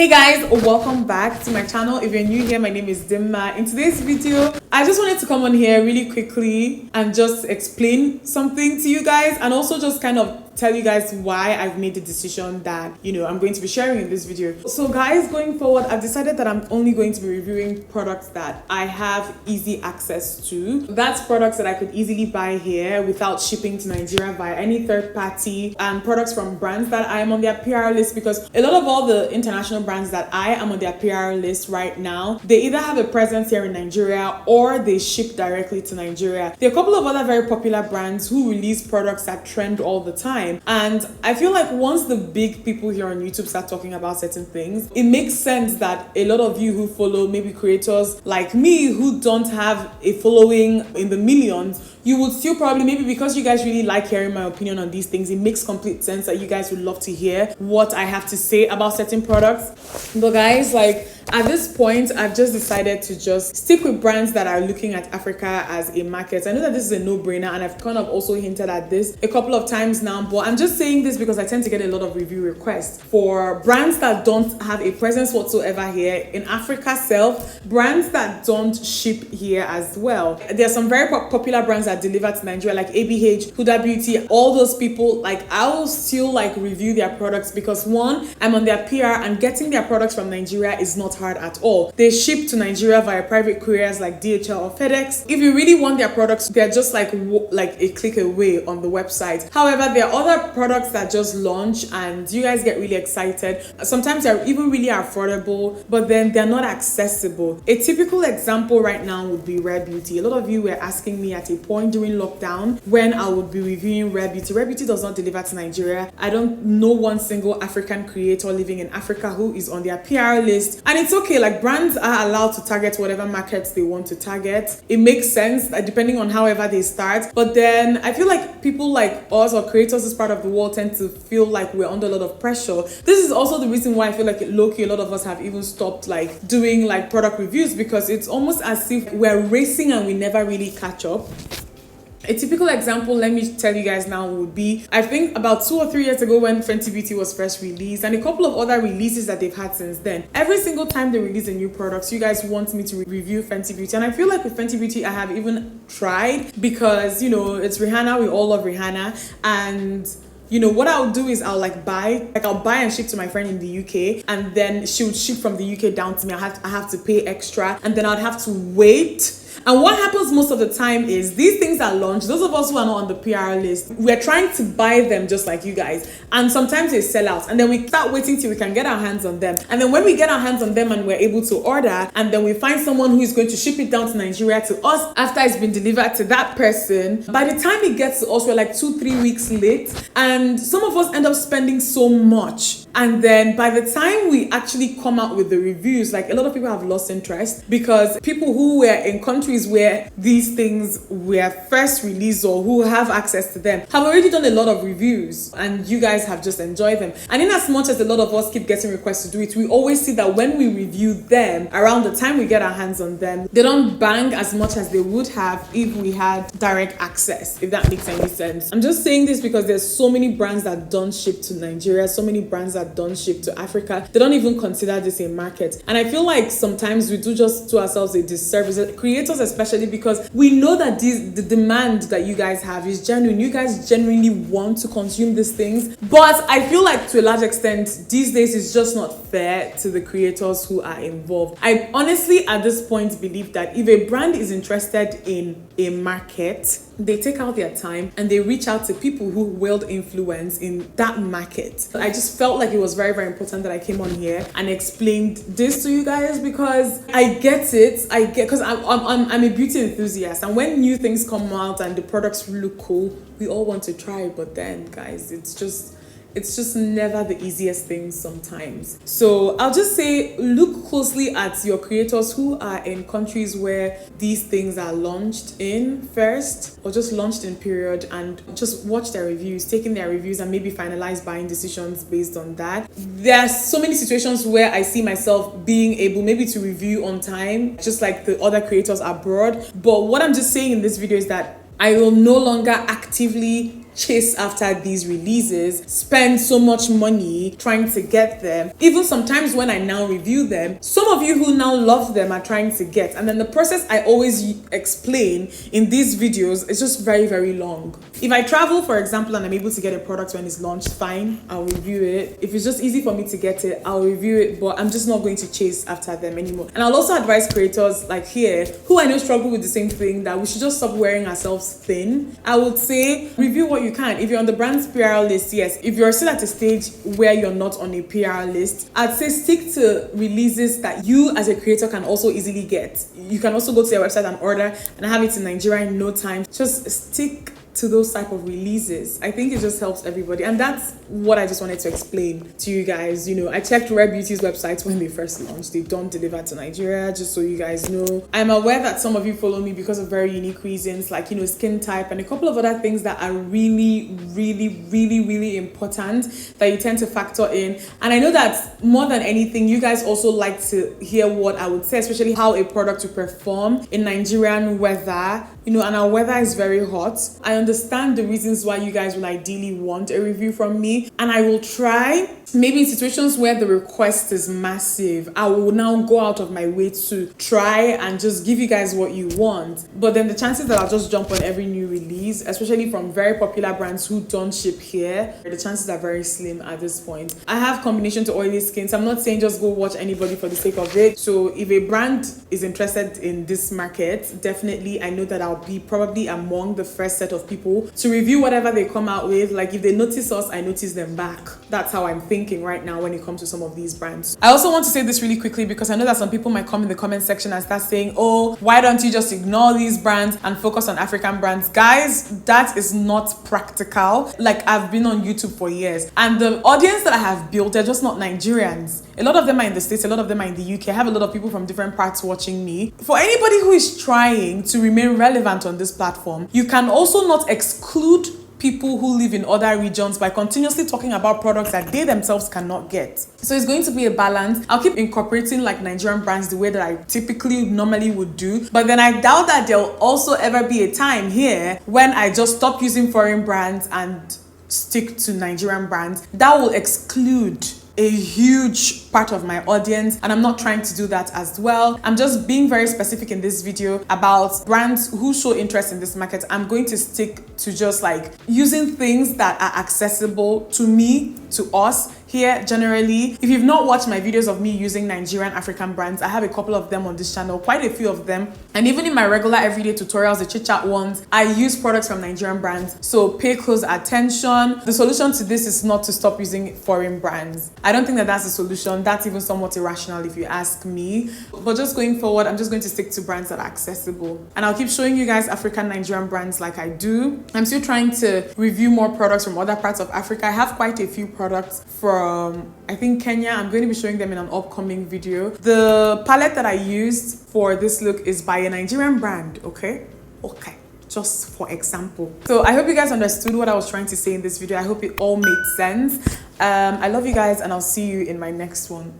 Hey guys, welcome back to my channel. If you're new here, my name is Dimma. In today's video, I just wanted to come on here really quickly and just explain something to you guys, and also just kind of tell you guys why I've made the decision that, I'm going to be sharing in this video. So guys, going forward, I've decided that I'm only going to be reviewing products that I have easy access to. That's products that I could easily buy here without shipping to Nigeria via any third party, and products from brands that I am on their PR list, because a lot of all the international brands that I am on their PR list right now, they either have a presence here in Nigeria or they ship directly to Nigeria. There are a couple of other very popular brands who release products that trend all the time. And I feel like once the big people here on YouTube start talking about certain things, it makes sense that a lot of you who follow maybe creators like me who don't have a following in the millions, you would still probably, maybe because you guys really like hearing my opinion on these things, it makes complete sense that you guys would love to hear what I have to say about certain products. But guys, at this point, I've just decided to just stick with brands that are looking at Africa as a market. I know that this is a no-brainer, and I've kind of also hinted at this a couple of times now, but I'm just saying this because I tend to get a lot of review requests for brands that don't have a presence whatsoever here in Africa self, brands that don't ship here as well. There are some very popular brands that deliver to Nigeria, like ABH, Huda Beauty, all those people. I will still review their products because, one, I'm on their PR, and getting their products from Nigeria is not hard at all. They ship to Nigeria via private couriers like DHL or FedEx. If you really want their products, they're just like a click away on the website. However, there are other products that just launch and you guys get really excited. Sometimes they're even really affordable, but then they're not accessible. A typical example right now would be Rare Beauty. A lot of you were asking me at a point during lockdown when I would be reviewing Rare Beauty. Rare Beauty does not deliver to Nigeria. I don't know one single African creator living in Africa who is on their PR list. And it's okay, brands are allowed to target whatever markets they want to target. It makes sense depending on however they start. But then I feel like people like us, or creators this part of the world, tend to feel like we're under a lot of pressure. This is also the reason why I feel like low-key a lot of us have even stopped doing product reviews, because it's almost as if we're racing and we never really catch up. A typical example, let me tell you guys now, would be, I think about 2 or 3 years ago when Fenty Beauty was first released, and a couple of other releases that they've had since then. Every single time they release a new product, you guys want me to review Fenty Beauty. And I feel like with Fenty Beauty, I have even tried, because, it's Rihanna. We all love Rihanna. And what I'll do is I'll buy and ship to my friend in the UK, and then she would ship from the UK down to me. I have to pay extra, and then I'd have to wait. And what happens most of the time is these things are launched. Those of us who are not on the PR list, we're trying to buy them just like you guys. And sometimes they sell out. And then we start waiting till we can get our hands on them. And then when we get our hands on them and we're able to order, and then we find someone who is going to ship it down to Nigeria to us after it's been delivered to that person, by the time it gets to us, we're 2-3 weeks late. And some of us end up spending so much. And then by the time we actually come out with the reviews, a lot of people have lost interest, because people who were in countries where these things were first released, or who have access to them, have already done a lot of reviews, and you guys have just enjoyed them. And in as much as a lot of us keep getting requests to do it, we always see that when we review them, around the time we get our hands on them, they don't bang as much as they would have if we had direct access, if that makes any sense. I'm just saying this because there's so many brands that don't ship to Nigeria, so many brands that don't ship to Africa. They don't even consider this a market. And I feel like sometimes we do just to ourselves a disservice, creators especially, because we know that the demand that you guys have is genuine. You guys genuinely want to consume these things. But I feel like to a large extent, these days it's just not fair to the creators who are involved. I honestly, at this point, believe that if a brand is interested in a market, they take out their time and they reach out to people who wield influence in that market. I just felt like it was very, very important that I came on here and explained this to you guys, because I get it. Because I'm a beauty enthusiast, and when new things come out and the products look cool, we all want to try. But then, guys, it's just never the easiest thing sometimes. So I'll just say, look closely at your creators who are in countries where these things are launched in first, or just launched in period, and just watch their reviews, take in their reviews, and maybe finalize buying decisions based on that. There are so many situations where I see myself being able maybe to review on time, just like the other creators abroad. But what I'm just saying in this video is that I will no longer actively chase after these releases, spend so much money trying to get them. Even sometimes when I now review them, some of you who now love them are trying to get, and then the process I always explain in these videos is just very, very long. If I travel, for example, and I'm able to get a product when it's launched, fine, I'll review it. If it's just easy for me to get it, I'll review it, but I'm just not going to chase after them anymore. And I'll also advise creators like here, who I know struggle with the same thing, that we should just stop wearing ourselves thin. I would say review what you can. If you're on the brand's PR list, yes. If you're still at a stage where you're not on a PR list, I'd say stick to releases that you as a creator can also easily get. You can also go to their website and order and have it in Nigeria in no time. Just stick to those type of releases. I think it just helps everybody, and that's what I just wanted to explain to you guys. You know, I checked Rare Beauty's websites when they first launched. They don't deliver to Nigeria, just so you guys know. I'm aware that some of you follow me because of very unique reasons, like, you know, skin type and a couple of other things that are really, really, really, really important that you tend to factor in. And I know that more than anything, you guys also like to hear what I would say, especially how a product will perform in Nigerian weather. You know, and our weather is very hot. I understand the reasons why you guys will ideally want a review from me, and I will try. Maybe in situations where the request is massive, I will now go out of my way to try and just give you guys what you want. But then the chances that I'll just jump on every new release, especially from very popular brands who don't ship here, the chances are very slim at this point. I have combination to oily skin, so I'm not saying just go watch anybody for the sake of it. So if a brand is interested in this market, definitely I know that I'll be probably among the first set of people to review whatever they come out with. Like if they notice us, I notice them back. That's how I'm thinking right now when it comes to some of these brands. I also want to say this really quickly because I know that some people might come in the comment section and start saying, oh, why don't you just ignore these brands and focus on African brands? Guys, that is not practical. Like, I've been on YouTube for years, and the audience that I have built, they're just not Nigerians. A lot of them are in the States, a lot of them are in the UK. I have a lot of people from different parts watching me. For anybody who is trying to remain relevant on this platform, you can also not exclude people who live in other regions by continuously talking about products that they themselves cannot get. So it's going to be a balance. I'll keep incorporating like Nigerian brands the way that I typically normally would do, but then I doubt that there'll also ever be a time here when I just stop using foreign brands and stick to Nigerian brands. That will exclude a huge part of my audience, and I'm not trying to do that as well. I'm just being very specific in this video about brands who show interest in this market. I'm going to stick to just like using things that are accessible to me, to us here generally. If you've not watched my videos of me using Nigerian African brands, I have a couple of them on this channel, quite a few of them. And even in my regular everyday tutorials, the chit chat ones, I use products from Nigerian brands. So pay close attention. The solution to this is not to stop using foreign brands. I don't think that that's the solution. That's even somewhat irrational if you ask me. But just going forward, I'm just going to stick to brands that are accessible. And I'll keep showing you guys African Nigerian brands like I do. I'm still trying to review more products from other parts of Africa. I have quite a few products from I think Kenya. I'm going to be showing them in an upcoming video. The palette that I used for this look is by a Nigerian brand, okay? Just for example. So I hope you guys understood what I was trying to say in this video. I hope it all made sense. I love you guys, and I'll see you in my next one.